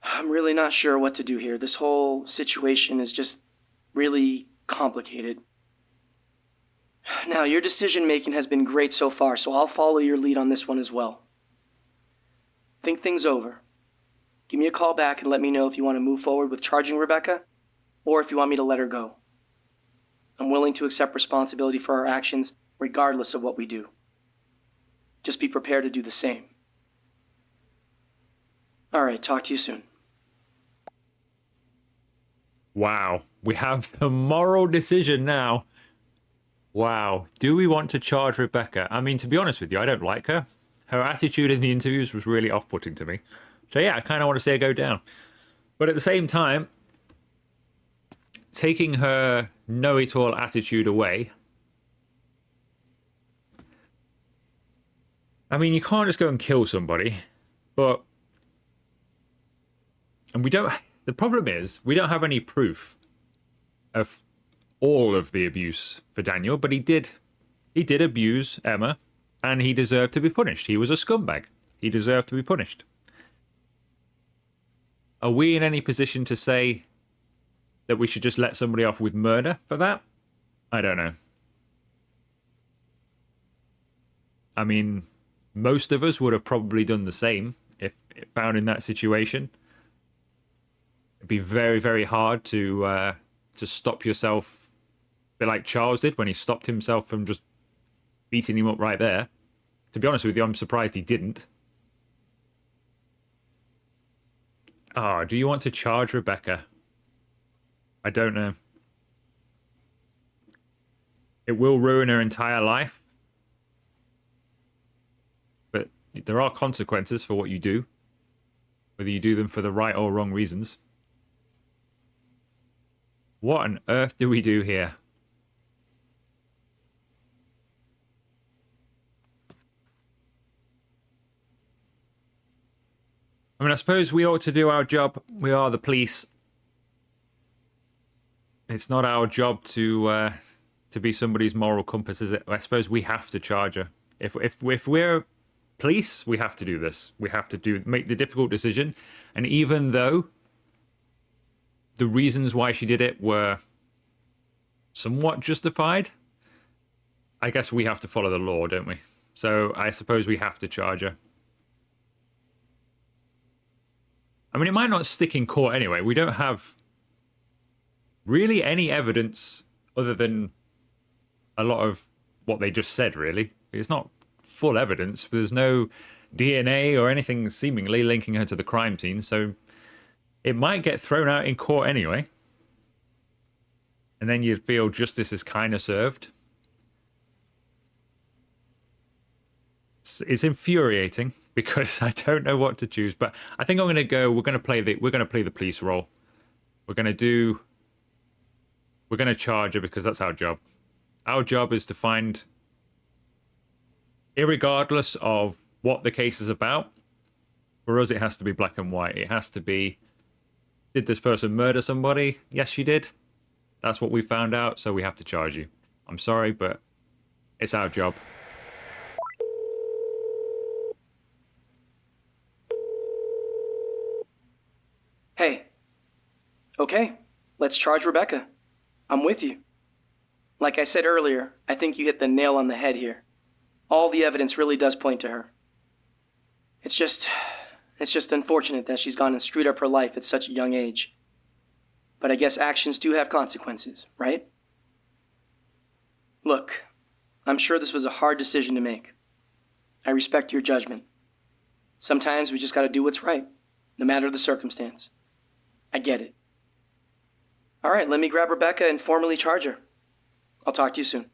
I'm really not sure what to do here. This whole situation is just really complicated. Now, your decision making has been great so far, so I'll follow your lead on this one as well. Think things over. Give me a call back and let me know if you want to move forward with charging Rebecca, or if you want me to let her go. I'm willing to accept responsibility for our actions, regardless of what we do. Just be prepared to do the same. All right, talk to you soon. Wow. We have the moral decision now. Wow. Do we want to charge Rebecca? I mean, to be honest with you, I don't like her. Her attitude in the interviews was really off-putting to me. So yeah, I kind of want to see her go down. But at the same time, taking her know-it-all attitude away, I mean, you can't just go and kill somebody, but... And we don't... The problem is, we don't have any proof of all of the abuse for Daniel, but he did abuse Emma, and he deserved to be punished. He was a scumbag. He deserved to be punished. Are we in any position to say that we should just let somebody off with murder for that? I don't know. I mean, most of us would have probably done the same if found in that situation. It'd be very, very hard to stop yourself, a bit like Charles did when he stopped himself from just beating him up right there. To be honest with you, I'm surprised he didn't. Oh, do you want to charge Rebecca? I don't know. It will ruin her entire life. But there are consequences for what you do, whether you do them for the right or wrong reasons. What on earth do we do here? I mean, I suppose we ought to do our job. We are the police. It's not our job to be somebody's moral compass, is it? I suppose we have to charge her. If we're police, we have to do this. We have to make the difficult decision. And even though the reasons why she did it were somewhat justified, I guess we have to follow the law, don't we? So I suppose we have to charge her. I mean, it might not stick in court anyway. We don't have really any evidence other than a lot of what they just said, really. It's not full evidence. There's no DNA or anything seemingly linking her to the crime scene, so it might get thrown out in court anyway. And then you'd feel justice is kind of served. It's infuriating, because I don't know what to choose. But I think I'm going to go. We're going to play the police role. We're going to charge her because that's our job. Our job is to find, irregardless of what the case is about, for us it has to be black and white. It has to be, did this person murder somebody? Yes, she did. That's what we found out, so we have to charge you. I'm sorry, but it's our job. Hey. Okay, let's charge Rebecca. I'm with you. Like I said earlier, I think you hit the nail on the head here. All the evidence really does point to her. It's just unfortunate that she's gone and screwed up her life at such a young age. But I guess actions do have consequences, right? Look, I'm sure this was a hard decision to make. I respect your judgment. Sometimes we just gotta do what's right, no matter the circumstance. I get it. All right, let me grab Rebecca and formally charge her. I'll talk to you soon.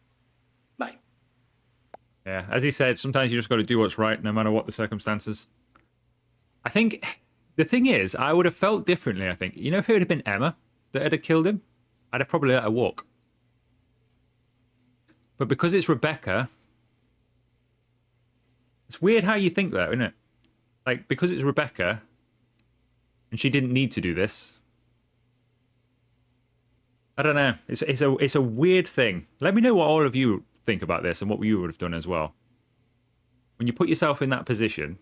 Bye. Yeah, as he said, sometimes you just got to do what's right, no matter what the circumstances. I think the thing is, I would have felt differently. I think, you know, if it would have been Emma that had killed him, I'd have probably let her walk. But because it's Rebecca, it's weird how you think that, isn't it? Like, because it's Rebecca, and she didn't need to do this. I don't know. It's a weird thing. Let me know what all of you think about this and what you would have done as well. When you put yourself in that position,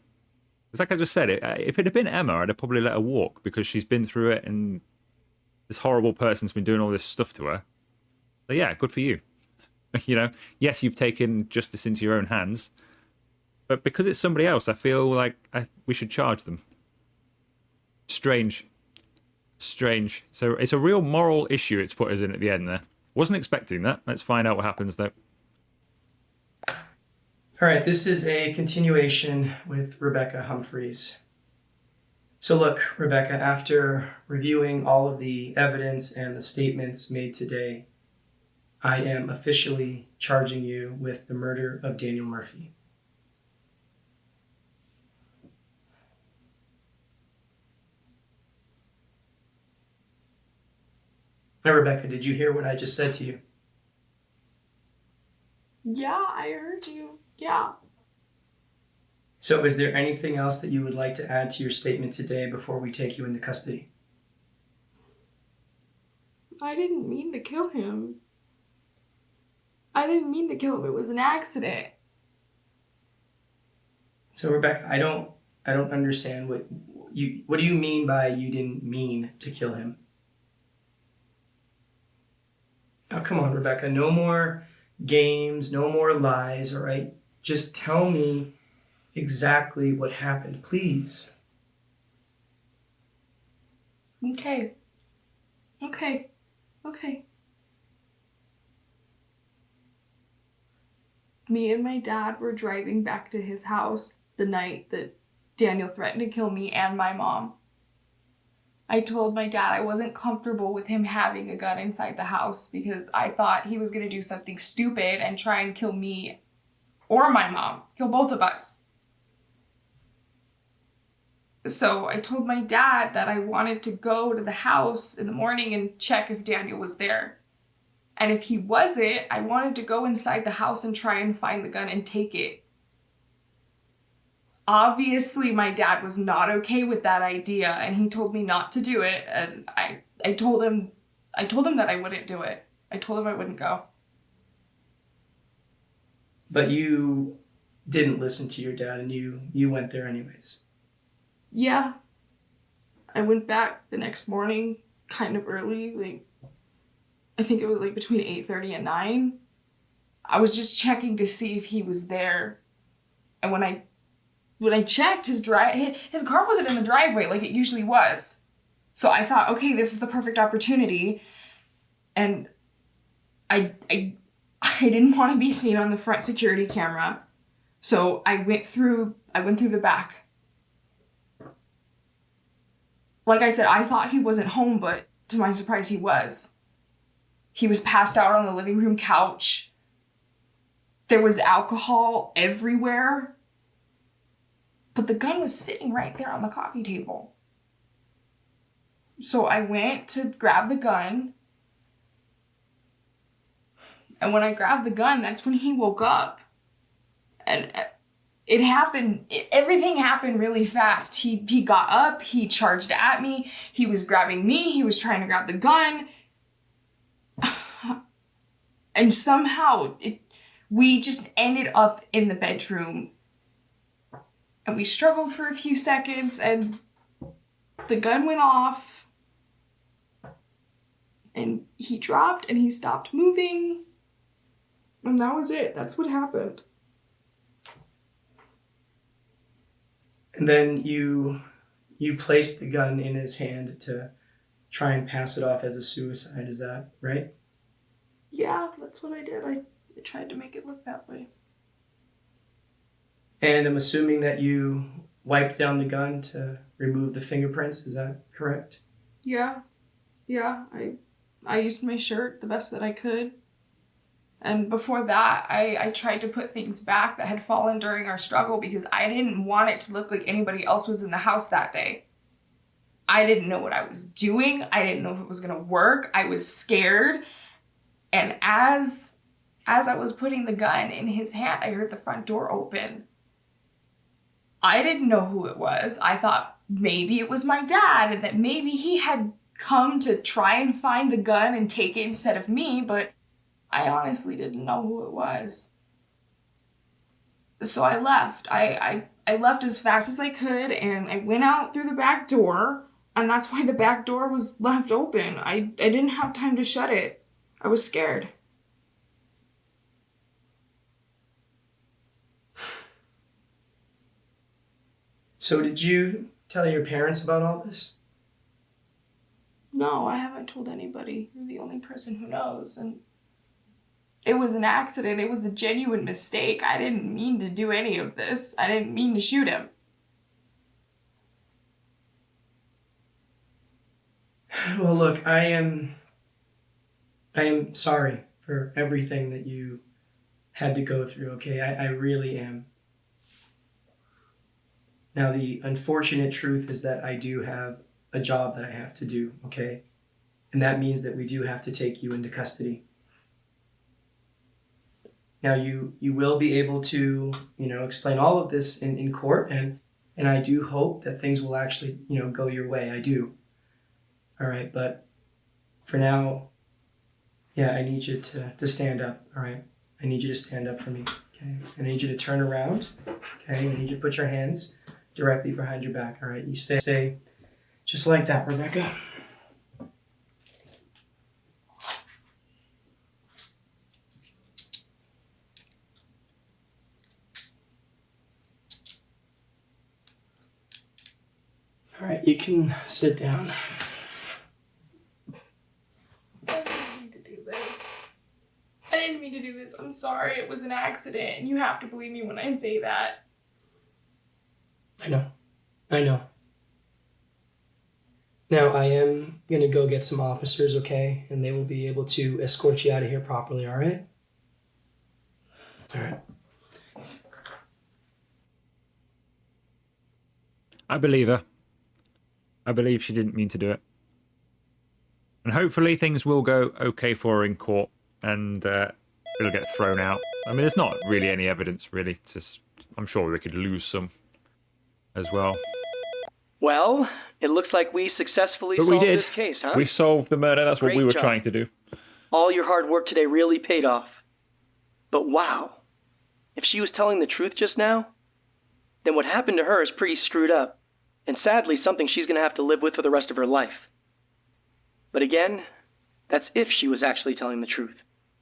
it's like I just said, if it had been Emma, I'd have probably let her walk because she's been through it and this horrible person's been doing all this stuff to her. So yeah, good for you. You know, yes, you've taken justice into your own hands, but because it's somebody else, I feel like we should charge them. Strange. So it's a real moral issue it's put us in at the end there. Wasn't expecting that. Let's find out what happens though. All right, this is a continuation with Rebecca Humphreys. So look, Rebecca, after reviewing all of the evidence and the statements made today, I am officially charging you with the murder of Daniel Murphy. Now, Rebecca, did you hear what I just said to you? Yeah, I heard you. Yeah. So is there anything else that you would like to add to your statement today before we take you into custody? I didn't mean to kill him. I didn't mean to kill him. It was an accident. So Rebecca, I don't understand what do you mean by you didn't mean to kill him? Oh, come on, Rebecca. No more games, no more lies, all right? Just tell me exactly what happened, please. Okay. Me and my dad were driving back to his house the night that Daniel threatened to kill me and my mom. I told my dad I wasn't comfortable with him having a gun inside the house because I thought he was going to do something stupid and try and kill me or my mom, kill both of us. So I told my dad that I wanted to go to the house in the morning and check if Daniel was there. And if he wasn't, I wanted to go inside the house and try and find the gun and take it. Obviously, my dad was not okay with that idea, and he told me not to do it. And I told him that I wouldn't do it. I told him I wouldn't go. But you didn't listen to your dad, and you went there anyways. Yeah. I went back the next morning, kind of early, I think it was between 8:30 and 9. I was just checking to see if he was there. And when I checked, his car wasn't in the driveway like it usually was. So I thought, okay, this is the perfect opportunity. And I didn't want to be seen on the front security camera. So I went through the back. Like I said, I thought he wasn't home, but to my surprise, he was. He was passed out on the living room couch. There was alcohol everywhere. But the gun was sitting right there on the coffee table. So I went to grab the gun. And when I grabbed the gun, that's when he woke up. And it happened, everything happened really fast. He got up, he charged at me, he was grabbing me, he was trying to grab the gun. And somehow we just ended up in the bedroom. And we struggled for a few seconds and the gun went off. And he dropped and he stopped moving. And that was it. That's what happened. And then you placed the gun in his hand to try and pass it off as a suicide. Is that right? Yeah, that's what I did. I tried to make it look that way. And I'm assuming that you wiped down the gun to remove the fingerprints. Is that correct? Yeah. I used my shirt the best that I could. And before that, I tried to put things back that had fallen during our struggle because I didn't want it to look like anybody else was in the house that day. I didn't know what I was doing. I didn't know if it was going to work. I was scared. And as I was putting the gun in his hand, I heard the front door open. I didn't know who it was. I thought maybe it was my dad and that maybe he had come to try and find the gun and take it instead of me, but I honestly didn't know who it was. So I left. I left as fast as I could and I went out through the back door, and that's why the back door was left open. I didn't have time to shut it. I was scared. So did you tell your parents about all this? No, I haven't told anybody. You're the only person who knows, and it was an accident. It was a genuine mistake. I didn't mean to do any of this. I didn't mean to shoot him. Well, look, I am sorry for everything that you had to go through, okay? I really am. Now, the unfortunate truth is that I do have a job that I have to do, okay? And that means that we do have to take you into custody. Now, you will be able to, explain all of this in court, and I do hope that things will actually, go your way. I do. All right, but for now, yeah, I need you to stand up, all right? I need you to stand up for me, okay? I need you to turn around, okay? I need you to put your hands directly behind your back, all right? You stay just like that, Rebecca. All right, you can sit down. I didn't mean to do this. I didn't mean to do this. I'm sorry. It was an accident, and you have to believe me when I say that. I know. Now, I am going to go get some officers, okay? And they will be able to escort you out of here properly, all right? All right. I believe her. I believe she didn't mean to do it. And hopefully things will go okay for her in court and it'll get thrown out. I mean, there's not really any evidence, really. I'm sure we could lose some as well. Well, it looks like we successfully But solved we did. this case, huh? We solved the murder. That's what Great we were job. trying to do. All your hard work today really paid off. But wow, if she was telling the truth just now, then what happened to her is pretty screwed up, and sadly something she's going to have to live with for the rest of her life. But again, that's if she was actually telling the truth.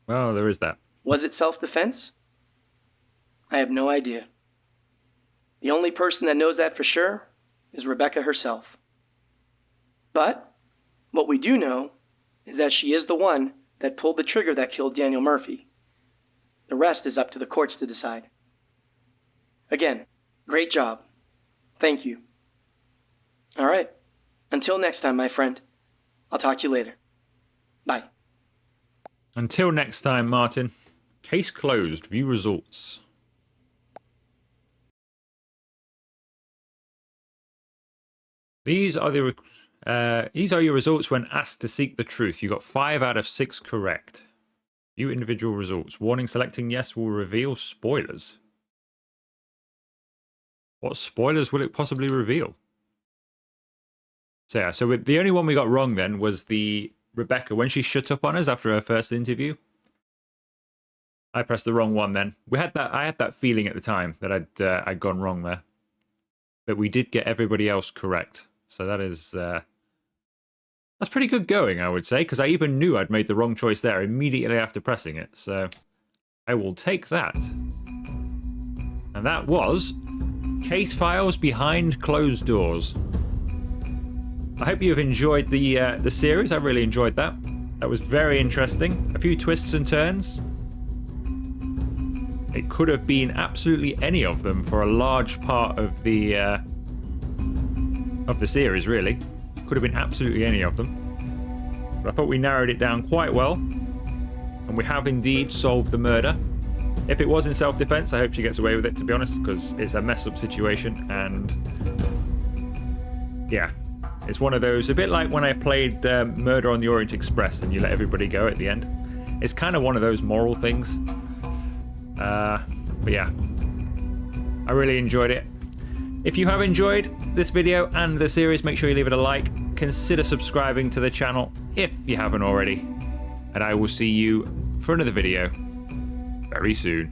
Well, there is that. Was it self-defense? I have no idea. The only person that knows that for sure is Rebecca herself. But what we do know is that she is the one that pulled the trigger that killed Daniel Murphy. The rest is up to the courts to decide. Again, great job. Thank you. All right. Until next time, my friend. I'll talk to you later. Bye. Until next time, Martin. Case closed. View results. These are your results when asked to seek the truth. You got 5 out of 6 correct. View individual results. Warning: selecting yes will reveal spoilers. What spoilers will it possibly reveal? So yeah, so the only one we got wrong then was the Rebecca when she shut up on us after her first interview. I pressed the wrong one then. I had that feeling at the time that I'd gone wrong there. But we did get everybody else correct. So that is that's pretty good going, I would say, because I even knew I'd made the wrong choice there immediately after pressing it. So I will take that. And that was Case Files Behind Closed Doors. I hope you've enjoyed the series. I really enjoyed that. That was very interesting. A few twists and turns. It could have been absolutely any of them for a large part of the series, really. Could have been absolutely any of them. But I thought we narrowed it down quite well. And we have indeed solved the murder. If it was in self-defense, I hope she gets away with it, to be honest, because it's a mess-up situation. And yeah, it's one of those, a bit like when I played Murder on the Orient Express and you let everybody go at the end. It's kind of one of those moral things. But yeah, I really enjoyed it. If you have enjoyed this video and the series, make sure you leave it a like. Consider subscribing to the channel if you haven't already. And I will see you for another video very soon.